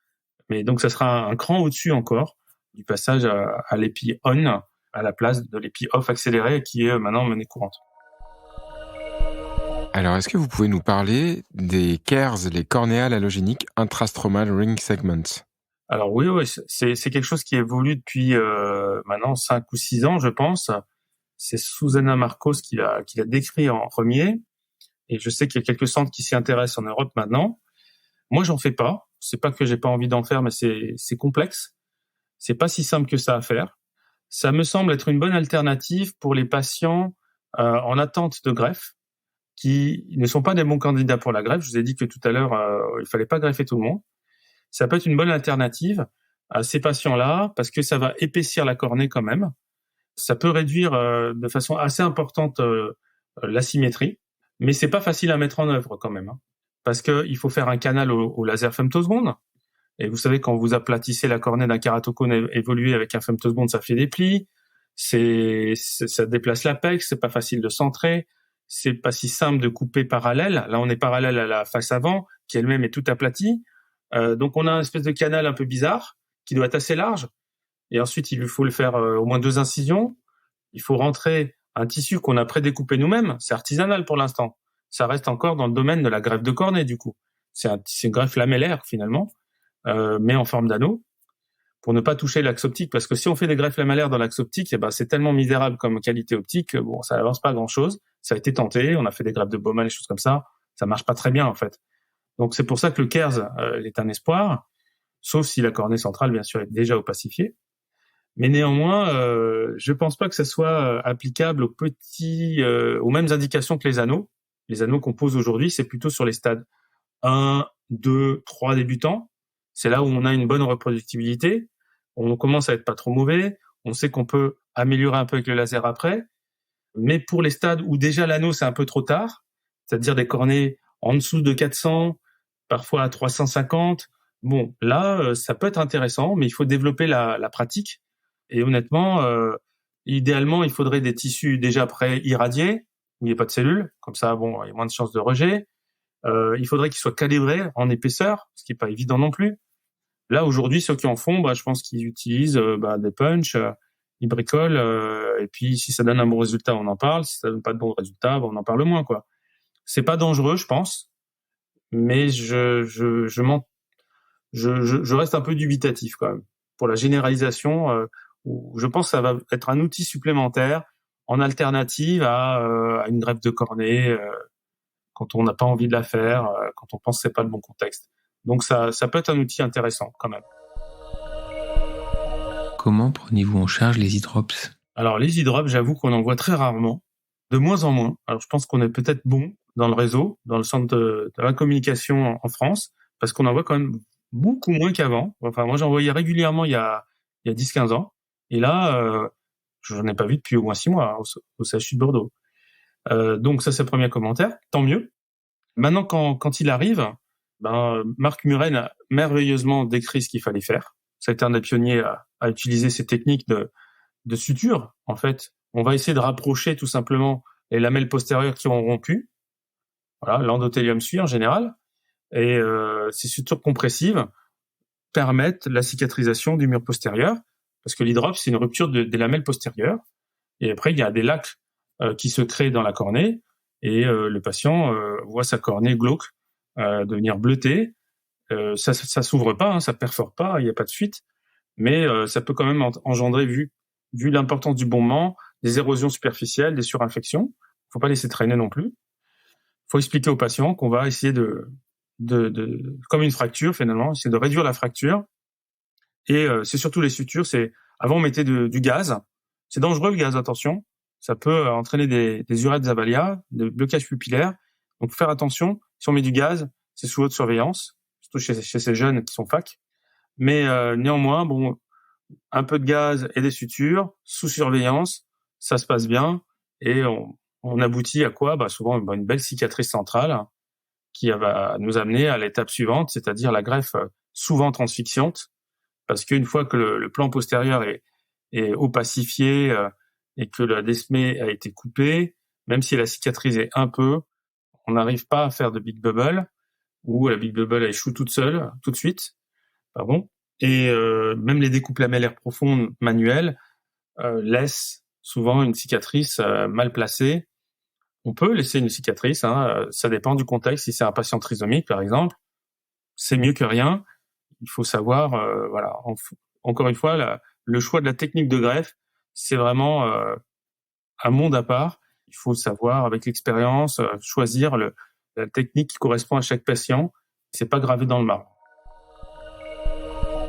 mais donc ça sera un cran au-dessus encore du passage à l'EPI-ON à la place de l'EPI-OFF accéléré qui est maintenant monnaie courante. Alors, est-ce que vous pouvez nous parler des CARES, les cornéales allogéniques intrastromal ring segments? Alors oui, c'est quelque chose qui évolue depuis maintenant 5 ou 6 ans, je pense. C'est Susana Marcos qui l'a décrit en premier, et je sais qu'il y a quelques centres qui s'y intéressent en Europe maintenant. Moi, j'en fais pas. C'est pas que j'ai pas envie d'en faire, mais c'est complexe. C'est pas si simple que ça à faire. Ça me semble être une bonne alternative pour les patients en attente de greffe, qui ne sont pas des bons candidats pour la greffe. Je vous ai dit que tout à l'heure, il fallait pas greffer tout le monde. Ça peut être une bonne alternative à ces patients-là, parce que ça va épaissir la cornée quand même. Ça peut réduire de façon assez importante l'asymétrie, mais c'est pas facile à mettre en œuvre quand même, hein, parce que il faut faire un canal au laser femtoseconde. Et vous savez, quand vous aplatissez la cornée d'un kératocone évolué avec un femtoseconde, ça fait des plis. Ça déplace l'apex, c'est pas facile de centrer. C'est pas si simple de couper parallèle. Là, on est parallèle à la face avant, qui elle-même est toute aplatie. Donc, on a une espèce de canal un peu bizarre, qui doit être assez large. Et ensuite, il lui faut le faire au moins 2 incisions. Il faut rentrer un tissu qu'on a prédécoupé nous-mêmes. C'est artisanal pour l'instant. Ça reste encore dans le domaine de la greffe de cornée, du coup. C'est une greffe lamellaire, finalement, mais en forme d'anneau, pour ne pas toucher l'axe optique. Parce que si on fait des greffes lamellaires dans l'axe optique, c'est tellement misérable comme qualité optique, bon, ça n'avance pas grand-chose. Ça a été tenté, on a fait des greffes de Bowman, des choses comme ça. Ça marche pas très bien, en fait. Donc, c'est pour ça que le KERS est un espoir, sauf si la cornée centrale, bien sûr, est déjà opacifiée. Mais néanmoins, je pense pas que ça soit applicable aux mêmes indications que les anneaux. Les anneaux qu'on pose aujourd'hui, c'est plutôt sur les stades 1, 2, 3 débutants. C'est là où on a une bonne reproductibilité. On commence à être pas trop mauvais. On sait qu'on peut améliorer un peu avec le laser après. Mais pour les stades où déjà l'anneau, c'est un peu trop tard, c'est-à-dire des cornées en dessous de 400, parfois à 350, bon, là, ça peut être intéressant, mais il faut développer la pratique. Et honnêtement, idéalement, il faudrait des tissus déjà pré-irradiés, où il n'y a pas de cellules. Comme ça, bon, il y a moins de chances de rejet. Il faudrait qu'ils soient calibrés en épaisseur, ce qui n'est pas évident non plus. Là, aujourd'hui, ceux qui en font, je pense qu'ils utilisent des punchs, ils bricolent, et puis si ça donne un bon résultat, on en parle. Si ça donne pas de bons résultats, on en parle moins, quoi. C'est pas dangereux, je pense, mais je reste un peu dubitatif quand même pour la généralisation. Où je pense que ça va être un outil supplémentaire en alternative à une greffe de cornée quand on n'a pas envie de la faire, quand on pense que c'est pas le bon contexte. Donc ça peut être un outil intéressant quand même. Comment prenez-vous en charge les e-drops ? Alors les e-drops, j'avoue qu'on en voit très rarement, de moins en moins. Alors je pense qu'on est peut-être bon dans le réseau, dans le centre de la communication en France, parce qu'on en voit quand même beaucoup moins qu'avant. Enfin, moi j'en voyais régulièrement il y a 10-15 ans. Et là, j'en ai pas vu depuis au moins 6 mois au CHU de Bordeaux. Donc ça, c'est le premier commentaire. Tant mieux. Maintenant, quand il arrive, Marc Muren a merveilleusement décrit ce qu'il fallait faire. Ça a été un des pionniers à utiliser ces techniques de suture. En fait, on va essayer de rapprocher tout simplement les lamelles postérieures qui ont rompu. Voilà, l'endothélium suit en général. Et ces sutures compressives permettent la cicatrisation du mur postérieur. Parce que l'e-drop, c'est une rupture des lamelles postérieures. Et après, il y a des lacs qui se créent dans la cornée. Et le patient voit sa cornée glauque devenir bleutée. Ça s'ouvre pas, ça perfore pas, il n'y a pas de fuite. Mais ça peut quand même engendrer, vu l'importance du bombement, des érosions superficielles, des surinfections. Faut pas laisser traîner non plus. Faut expliquer au patient qu'on va essayer comme une fracture finalement, essayer de réduire la fracture. Et c'est surtout les sutures. Avant on mettait du gaz. C'est dangereux le gaz, attention. Ça peut entraîner des urètes Zavalia, des blocages pupillaires. Donc faut faire attention. Si on met du gaz, c'est sous haute surveillance, surtout chez ces jeunes qui sont fac. Mais néanmoins, un peu de gaz et des sutures sous surveillance, ça se passe bien et on aboutit à quoi ? Souvent une belle cicatrice centrale qui va nous amener à l'étape suivante, c'est-à-dire la greffe souvent transfixiante. Parce qu'une fois que le plan postérieur est opacifié et que la desmée a été coupée, même si elle a cicatrisé un peu, on n'arrive pas à faire de big bubble, ou la big bubble échoue toute seule, tout de suite. Et même les découpes lamellaires profondes manuelles laissent souvent une cicatrice mal placée. On peut laisser une cicatrice, ça dépend du contexte. Si c'est un patient trisomique, par exemple, c'est mieux que rien. Il faut savoir, encore une fois, le choix de la technique de greffe, c'est vraiment un monde à part. Il faut savoir, avec l'expérience, choisir la technique qui correspond à chaque patient. C'est pas gravé dans le marbre.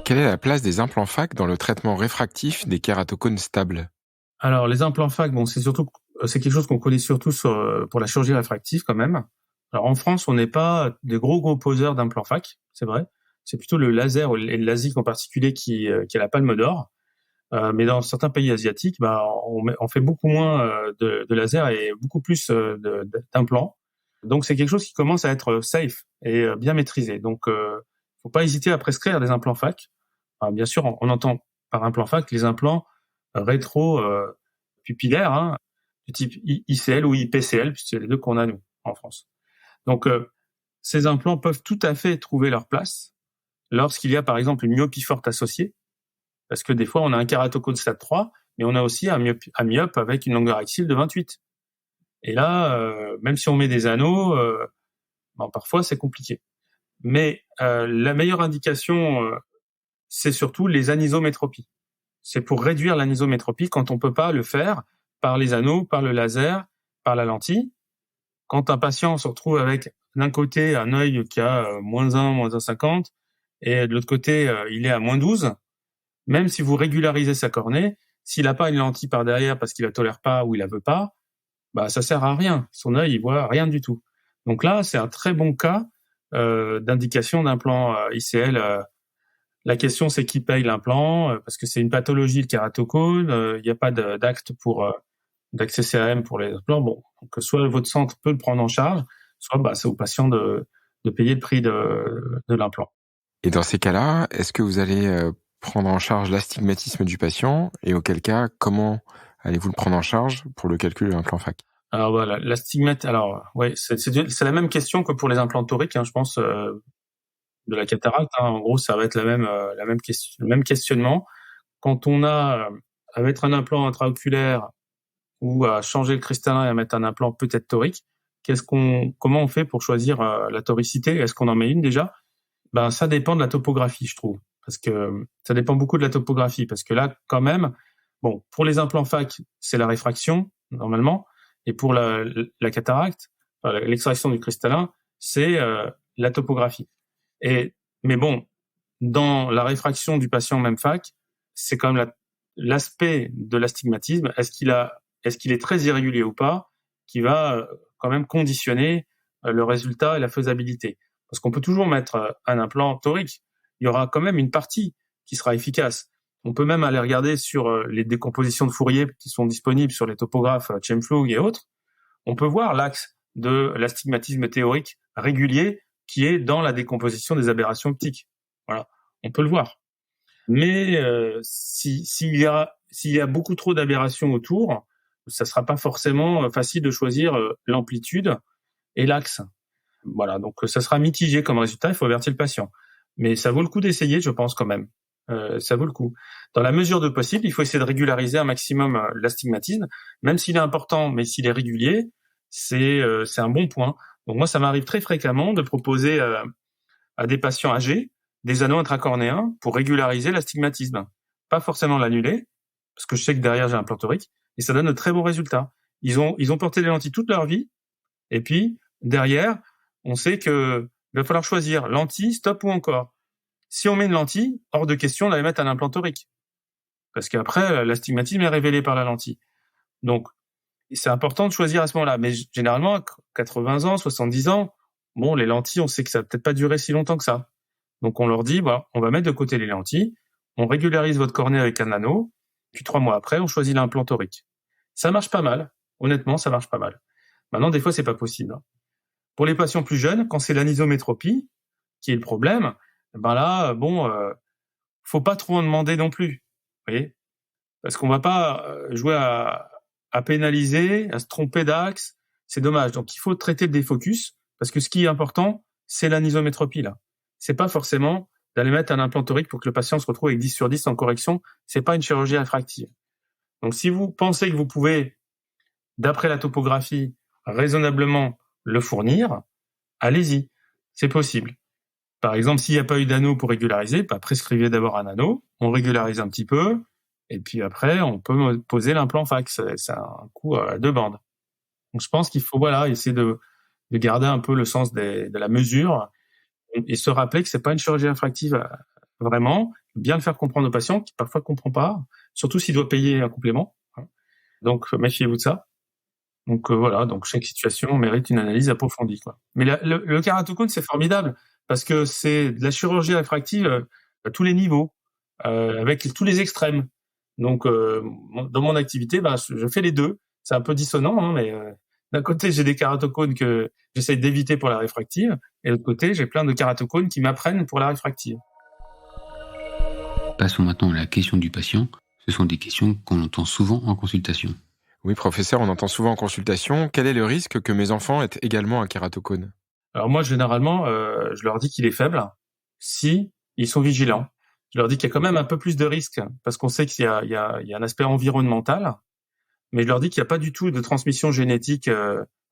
Quelle est la place des implants FAC dans le traitement réfractif des kératocones stables ? Alors, les implants FAC, c'est quelque chose qu'on connaît surtout pour la chirurgie réfractive quand même. Alors, en France, on n'est pas des gros poseurs d'implants FAC, c'est vrai. C'est plutôt le laser et le LASIK en particulier qui a la palme d'or. Mais dans certains pays asiatiques, on fait beaucoup moins de laser et beaucoup plus d'implants. Donc c'est quelque chose qui commence à être safe et bien maîtrisé. Donc faut pas hésiter à prescrire des implants phac. Alors, bien sûr, on entend par implant phac les implants rétro-pupillaires, hein, du type ICL ou IPCL, puisque c'est les deux qu'on a nous en France. Donc ces implants peuvent tout à fait trouver leur place lorsqu'il y a par exemple une myopie forte associée, parce que des fois on a un kératocone stade 3, mais on a aussi un myope avec une longueur axiale de 28. Et là, même si on met des anneaux, parfois c'est compliqué. Mais la meilleure indication, c'est surtout les anisométropies. C'est pour réduire l'anisométropie quand on peut pas le faire par les anneaux, par le laser, par la lentille. Quand un patient se retrouve avec d'un côté un œil qui a -1, -1,50 et de l'autre côté il est à -12, même si vous régularisez sa cornée, s'il n'a pas une lentille par derrière parce qu'il la tolère pas ou il la veut pas, ça sert à rien. Son œil, il voit rien du tout. Donc là, c'est un très bon cas d'indication d'implant ICL. La question, c'est qui paye l'implant, parce que c'est une pathologie, le kératocone. Il n'y a pas d'acte d'accès CRM pour les implants. Bon, donc soit votre centre peut le prendre en charge, soit c'est au patient de payer le prix de l'implant. Et dans ces cas-là, est-ce que vous allez prendre en charge l'astigmatisme du patient, et auquel cas, comment allez-vous le prendre en charge pour le calcul de l'implant phac? Alors voilà, l'astigmatisme. Alors ouais, c'est la même question que pour les implants toriques, hein, je pense, de la cataracte. Hein. En gros, ça va être la même question, le même questionnement. Quand on a à mettre un implant intraoculaire ou à changer le cristallin et à mettre un implant peut-être torique, comment on fait pour choisir la toricité? Est-ce qu'on en met une déjà? Ça dépend de la topographie, je trouve, parce que ça dépend beaucoup de la topographie, parce que là, quand même, pour les implants phac, c'est la réfraction normalement, et pour la cataracte, l'extraction du cristallin, c'est la topographie. Mais dans la réfraction du patient même phac, c'est quand même l'aspect de l'astigmatisme. Est-ce qu'il est très irrégulier ou pas, qui va quand même conditionner le résultat et la faisabilité. Parce qu'on peut toujours mettre un implant torique. Il y aura quand même une partie qui sera efficace. On peut même aller regarder sur les décompositions de Fourier qui sont disponibles sur les topographes Chemflug et autres. On peut voir l'axe de l'astigmatisme théorique régulier qui est dans la décomposition des aberrations optiques. Voilà, on peut le voir. Mais s'il y a beaucoup trop d'aberrations autour, ça sera pas forcément facile de choisir l'amplitude et l'axe. Voilà, donc ça sera mitigé comme résultat, il faut avertir le patient. Mais ça vaut le coup d'essayer, je pense quand même. Ça vaut le coup. Dans la mesure de possible, il faut essayer de régulariser un maximum l'astigmatisme, même s'il est important, mais s'il est régulier, c'est un bon point. Donc moi, ça m'arrive très fréquemment de proposer à des patients âgés des anneaux intracornéens pour régulariser l'astigmatisme. Pas forcément l'annuler, parce que je sais que derrière j'ai un implant torique, et ça donne de très bons résultats. Ils ont porté des lentilles toute leur vie, et puis derrière, on sait que il va falloir choisir lentille, stop ou encore. Si on met une lentille, hors de question d'aller mettre un implant torique, parce qu'après l'astigmatisme est révélé par la lentille. Donc c'est important de choisir à ce moment-là. Mais généralement, à 80 ans, 70 ans, les lentilles, on sait que ça va peut-être pas durer si longtemps que ça. Donc on leur dit, on va mettre de côté les lentilles, on régularise votre cornée avec un anneau, puis 3 mois après, on choisit l'implant torique. Ça marche pas mal. Honnêtement, ça marche pas mal. Maintenant, des fois, c'est pas possible. Pour les patients plus jeunes, quand c'est l'anisométropie qui est le problème, là, faut pas trop en demander non plus. Vous voyez? Parce qu'on va pas jouer à pénaliser, à se tromper d'axe. C'est dommage. Donc, il faut traiter le défocus, parce que ce qui est important, c'est l'anisométropie, là. C'est pas forcément d'aller mettre un implant torique pour que le patient se retrouve avec 10 sur 10 en correction. C'est pas une chirurgie réfractive. Donc, si vous pensez que vous pouvez, d'après la topographie, raisonnablement le fournir, allez-y. C'est possible. Par exemple, s'il n'y a pas eu d'anneau pour régulariser, prescrivez d'abord un anneau, on régularise un petit peu, et puis après, on peut poser l'implant phac. C'est un coup à 2 bandes. Donc, je pense qu'il faut, essayer de garder un peu le sens de la mesure, et se rappeler que c'est pas une chirurgie réfractive vraiment, bien le faire comprendre au patient qui parfois comprend pas, surtout s'il doit payer un complément. Donc méfiez-vous de ça. Donc donc chaque situation mérite une analyse approfondie, quoi. Mais le kératocone, c'est formidable parce que c'est de la chirurgie réfractive à tous les niveaux, avec tous les extrêmes. Donc, dans mon activité, je fais les deux. C'est un peu dissonant, hein, mais d'un côté, j'ai des kératocones que j'essaie d'éviter pour la réfractive, et de l'autre côté, j'ai plein de kératocones qui m'apprennent pour la réfractive. Passons maintenant à la question du patient. Ce sont des questions qu'on entend souvent en consultation. Oui, professeur, on entend souvent en consultation. Quel est le risque que mes enfants aient également un kératocone ? Alors moi, généralement, je leur dis qu'il est faible si ils sont vigilants. Je leur dis qu'il y a quand même un peu plus de risques parce qu'on sait qu'il y a un aspect environnemental, mais je leur dis qu'il n'y a pas du tout de transmission génétique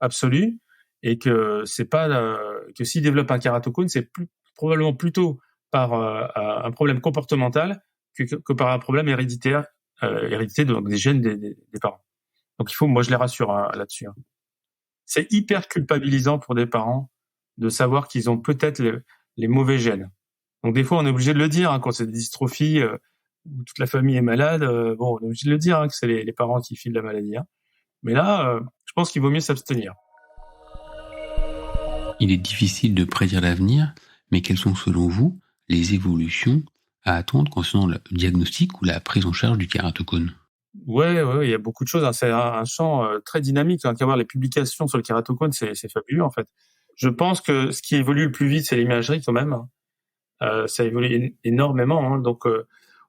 absolue et que c'est pas que s'ils développent un kératocone, c'est probablement plutôt par un problème comportemental que par un problème héréditaire, hérédité donc des gènes des parents. Donc moi je les rassure là-dessus. C'est hyper culpabilisant pour des parents de savoir qu'ils ont peut-être les mauvais gènes. Donc des fois, on est obligé de le dire quand c'est des dystrophies où toute la famille est malade. On est obligé de le dire que c'est les parents qui filent la maladie. Mais là, je pense qu'il vaut mieux s'abstenir. Il est difficile de prédire l'avenir, mais quelles sont selon vous les évolutions à attendre concernant le diagnostic ou la prise en charge du kératocone ? Ouais, il y a beaucoup de choses. C'est un champ très dynamique. Qu'à voir les publications sur le kératocone, c'est fabuleux en fait. Je pense que ce qui évolue le plus vite, c'est l'imagerie quand même. Ça évolue énormément. Donc,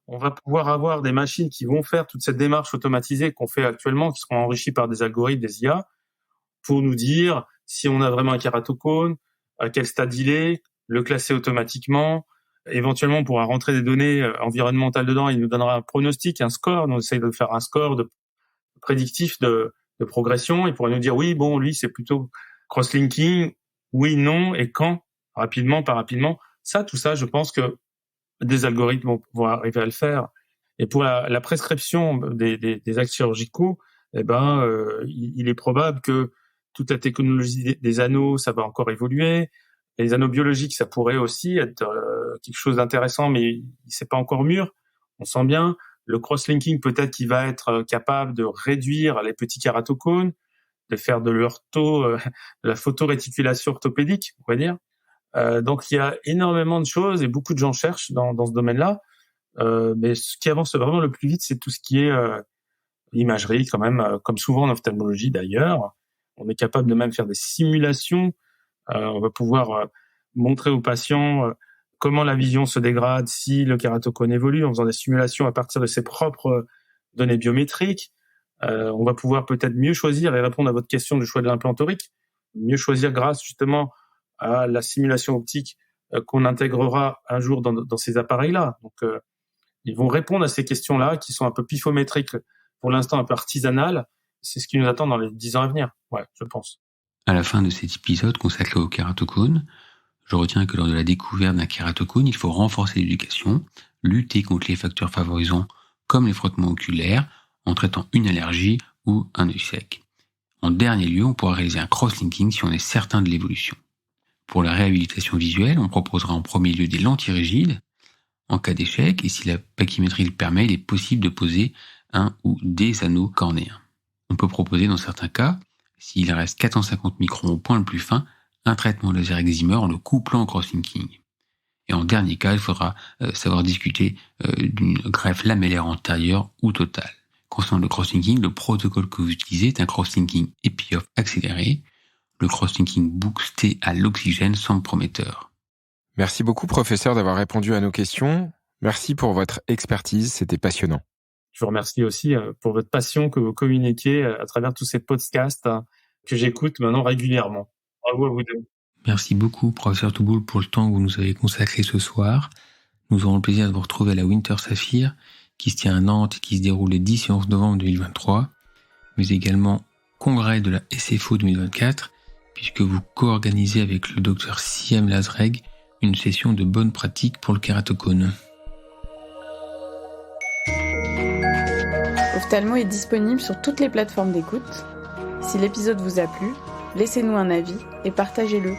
on va pouvoir avoir des machines qui vont faire toute cette démarche automatisée qu'on fait actuellement, qui seront enrichies par des algorithmes, des IA, pour nous dire si on a vraiment un kératocone, à quel stade il est, le classer automatiquement. Éventuellement, on pourra rentrer des données environnementales dedans. Il nous donnera un pronostic, un score. On essaye de faire un score prédictif de progression. Il pourrait nous dire oui, lui, c'est plutôt cross-linking, oui, non, et quand, rapidement, pas rapidement. Tout ça, je pense que des algorithmes vont pouvoir arriver à le faire. Et pour la prescription des actes chirurgicaux, il est probable que toute la technologie des anneaux, ça va encore évoluer. Les anneaux biologiques, ça pourrait aussi être quelque chose d'intéressant, mais c'est pas encore mûr. On sent bien. Le cross-linking, peut-être qu'il va être capable de réduire les petits kératocones, de faire de la photoréticulation orthopédique, on va dire. Donc il y a énormément de choses et beaucoup de gens cherchent dans ce domaine-là. Mais ce qui avance vraiment le plus vite, c'est tout ce qui est imagerie quand même, comme souvent en ophtalmologie d'ailleurs. On est capable de même faire des simulations. On va pouvoir montrer aux patients comment la vision se dégrade si le kératocone évolue en faisant des simulations à partir de ses propres données biométriques. On va pouvoir peut-être mieux choisir et répondre à votre question du choix de l'implant torique, mieux choisir grâce justement à la simulation optique qu'on intégrera un jour dans ces appareils-là. Donc, ils vont répondre à ces questions-là qui sont un peu pifométriques, pour l'instant un peu artisanales. C'est ce qui nous attend dans les 10 ans à venir, je pense. À la fin de cet épisode consacré au kératocone, je retiens que lors de la découverte d'un kératocone, il faut renforcer l'éducation, lutter contre les facteurs favorisants comme les frottements oculaires en traitant une allergie ou un œil sec. En dernier lieu, on pourra réaliser un cross-linking si on est certain de l'évolution. Pour la réhabilitation visuelle, on proposera en premier lieu des lentilles rigides. En cas d'échec, et si la pachymétrie le permet, il est possible de poser un ou des anneaux cornéens. On peut proposer dans certains cas, s'il reste 450 microns au point le plus fin, un traitement laser excimer en le couplant au cross-linking. Et en dernier cas, il faudra savoir discuter d'une greffe lamellaire antérieure ou totale. Concernant le cross-linking, le protocole que vous utilisez est un cross-linking EpiOff accéléré. Le cross-linking boosté à l'oxygène semble prometteur. Merci beaucoup, professeur, d'avoir répondu à nos questions. Merci pour votre expertise, c'était passionnant. Je vous remercie aussi pour votre passion que vous communiquez à travers tous ces podcasts que j'écoute maintenant régulièrement. Bravo à vous deux. Merci beaucoup, professeur Touboul, pour le temps que vous nous avez consacré ce soir. Nous aurons le plaisir de vous retrouver à la Winter Saphir, qui se tient à Nantes et qui se déroule le 10 et 11 novembre 2023, mais également congrès de la SFO 2024, puisque vous co-organisez avec le docteur Siem Lazreg une session de bonnes pratiques pour le kératocone. Ophthalmo est disponible sur toutes les plateformes d'écoute. Si l'épisode vous a plu, laissez-nous un avis et partagez-le.